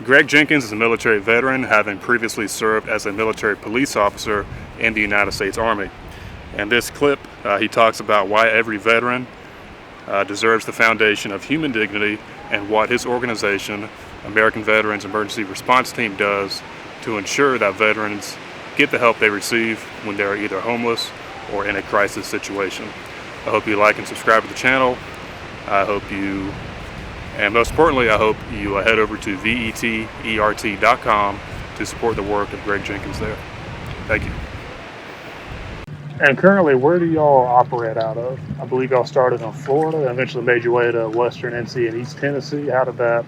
Greg Jenkins is a military veteran, having previously served as a military police officer in the United States Army. In this clip, he talks about why every veteran deserves the foundation of human dignity and what his organization, American Veterans Emergency Response Team, does to ensure that veterans get the help they receive when they're either homeless or in a crisis situation. I hope you like and subscribe to the channel. And most importantly, I hope you head over to vetert.com to support the work of Greg Jenkins there. Thank you. And currently, where do y'all operate out of? I believe y'all started in Florida and eventually made your way to Western NC and East Tennessee. How did that?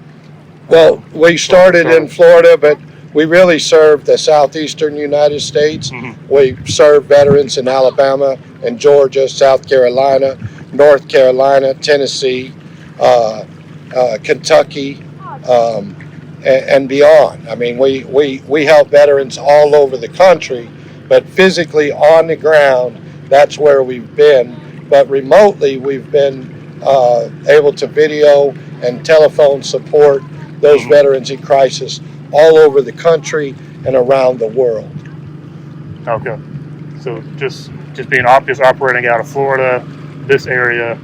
Well, we started in Florida, but we really served the southeastern United States. We served veterans in Alabama and Georgia, South Carolina, North Carolina, Tennessee, Kentucky, and beyond. I mean, we help veterans all over the country, but physically on the ground, that's where we've been. But remotely, we've been able to video and telephone support those veterans in crisis all over the country and around the world. Okay. So just being obvious, operating out of Florida, this area,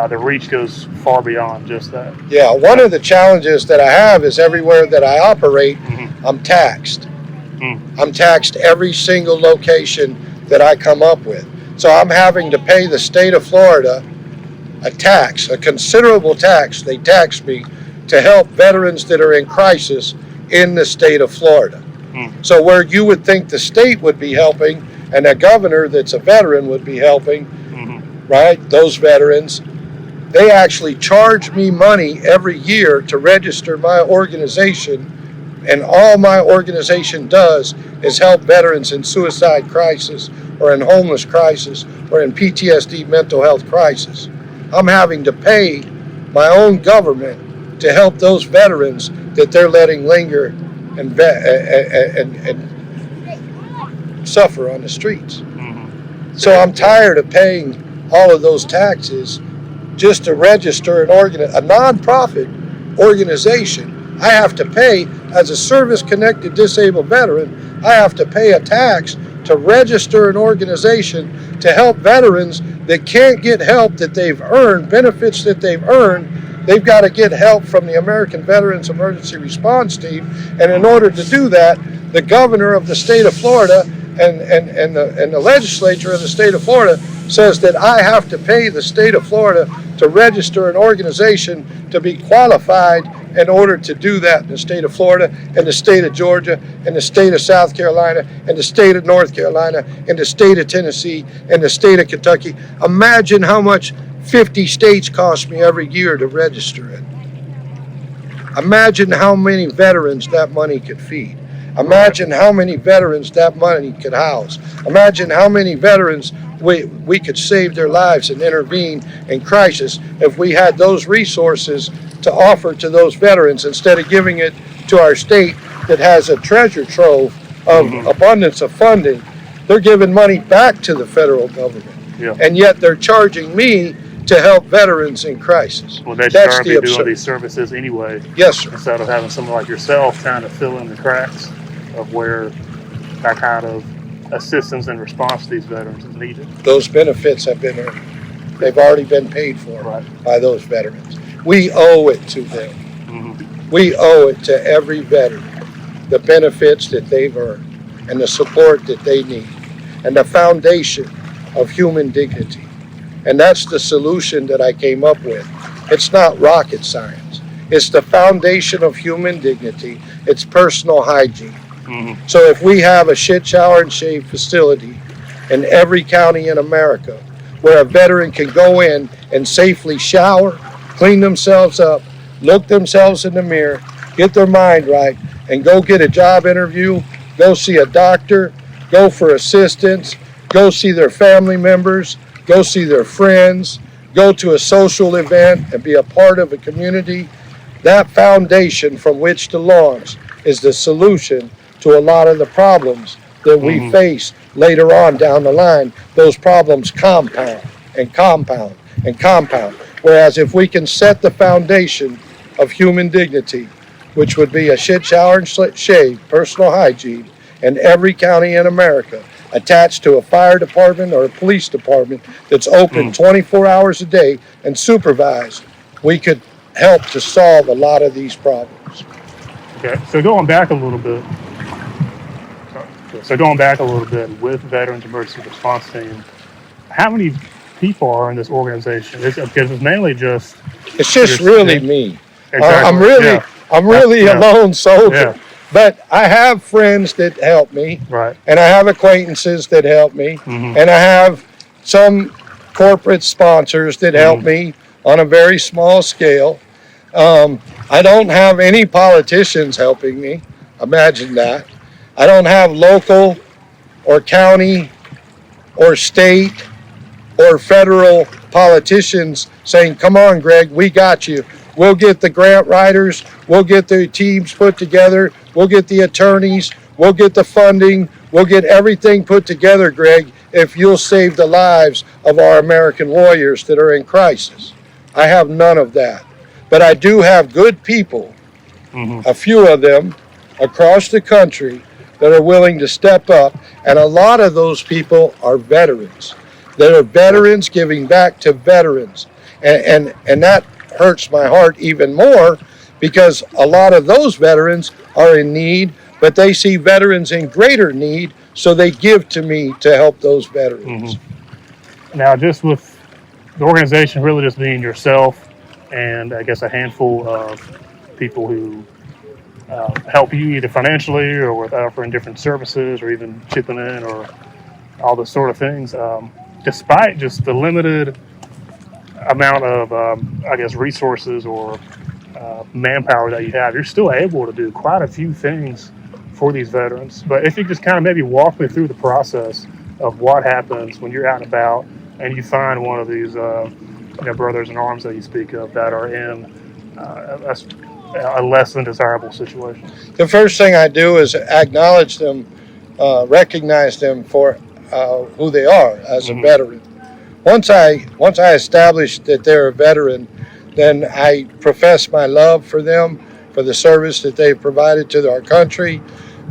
the reach goes far beyond just that. Yeah, one of the challenges that I have is everywhere that I operate, I'm taxed. I'm taxed every single location that I come up with. So I'm having to pay the state of Florida a tax, a considerable tax. They tax me to help veterans that are in crisis in the state of Florida. So where you would think the state would be helping and a governor that's a veteran would be helping, right, those veterans, they actually charge me money every year to register my organization, and all my organization does is help veterans in suicide crisis or in homeless crisis or in PTSD mental health crisis. I'm having to pay my own government to help those veterans that they're letting linger and suffer on the streets. So I'm tired of paying all of those taxes just to register a nonprofit organization. I have to pay, as a service-connected disabled veteran, I have to pay a tax to register an organization to help veterans that can't get help that they've earned, benefits that they've earned. They've got to get help from the American Veterans Emergency Response Team, and in order to do that, the governor of the state of Florida and the legislature of the state of Florida says that I have to pay the state of Florida to register an organization to be qualified in order to do that in the state of Florida, and the state of Georgia, and the state of South Carolina, and the state of North Carolina, and the state of Tennessee, and the state of Kentucky. Imagine how much 50 states cost me every year to register it. Imagine how many veterans that money could feed. Imagine how many veterans that money could house. Imagine how many veterans we could save their lives and intervene in crisis if we had those resources to offer to those veterans instead of giving it to our state that has a treasure trove of abundance of funding. They're giving money back to the federal government, and yet they're charging me to help veterans in crisis. Well, they should already be doing these services anyway. Yes, sir. Instead of having someone like yourself trying to fill in the cracks of where that kind of assistance and response to these veterans is needed. Those benefits have been earned. They've already been paid for by those veterans. We owe it to them. We owe it to every veteran, the benefits that they've earned and the support that they need and the foundation of human dignity. And that's the solution that I came up with. It's not rocket science. It's the foundation of human dignity. It's personal hygiene. So if we have a shit, shower, and shave facility in every county in America where a veteran can go in and safely shower, clean themselves up, look themselves in the mirror, get their mind right, and go get a job interview, go see a doctor, go for assistance, go see their family members, go see their friends, go to a social event and be a part of a community, that foundation from which to launch is the solution to a lot of the problems that we face later on down the line. Those problems compound and compound and compound. Whereas if we can set the foundation of human dignity, which would be a shit, shower, and shave, personal hygiene, in every county in America, attached to a fire department or a police department that's open 24 hours a day and supervised, we could help to solve a lot of these problems. Okay, so going back a little bit. With Veterans Emergency Response Team, how many people are in this organization? Because it's mainly just. It's just really me. Exactly. I'm really a lone soldier. Yeah. But I have friends that help me, Right. and I have acquaintances that help me, Mm-hmm. and I have some corporate sponsors that help me on a very small scale. I don't have any politicians helping me. Imagine that. I don't have local or county or state or federal politicians saying, come on, Greg, we got you. We'll get the grant writers. We'll get the teams put together. We'll get the attorneys. We'll get the funding. We'll get everything put together, Greg, if you'll save the lives of our American warriors that are in crisis. I have none of that. But I do have good people, a few of them across the country, that are willing to step up. And a lot of those people are veterans. That are veterans giving back to veterans. And that hurts my heart even more, because a lot of those veterans are in need, but they see veterans in greater need, so they give to me to help those veterans. Now, just with the organization really just being yourself and I guess a handful of people who help you either financially or with offering different services or even chipping in or all those sort of things, despite just the limited amount of, I guess, resources or manpower that you have, you're still able to do quite a few things for these veterans. But if you just kind of maybe walk me through the process of what happens when you're out and about and you find one of these brothers in arms that you speak of that are in a less than desirable situation. The first thing I do is acknowledge them, recognize them for who they are as a veteran. Once I establish that they're a veteran, then I profess my love for them, for the service that they've provided to our country.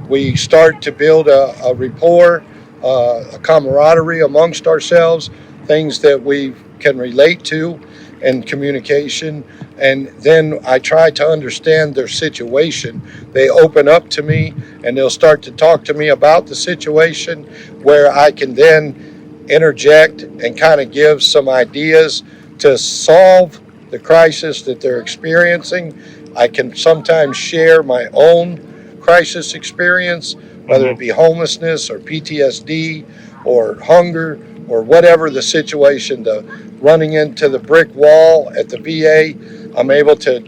We start to build a rapport, a camaraderie amongst ourselves, things that we can relate to and communication. And then I try to understand their situation. They open up to me and they'll start to talk to me about the situation, where I can then interject and kind of give some ideas to solve the crisis that they're experiencing. I can sometimes share my own crisis experience, whether it be homelessness or PTSD or hunger or whatever the situation, the running into the brick wall at the VA. I'm able to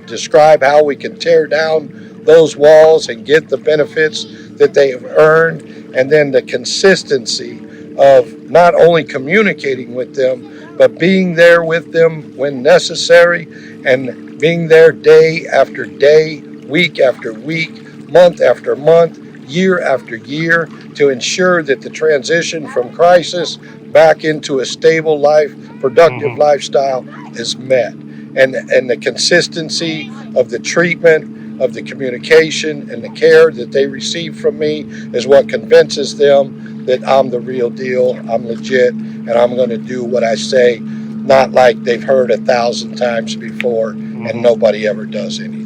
describe how we can tear down those walls and get the benefits that they have earned, and then the consistency of not only communicating with them, but being there with them when necessary, and being there day after day, week after week, month after month, year after year, to ensure that the transition from crisis back into a stable life, productive lifestyle is met. And the consistency of the treatment, of the communication and the care that they receive from me is what convinces them that I'm the real deal, I'm legit, and I'm going to do what I say, not like they've heard 1,000 times before and nobody ever does anything.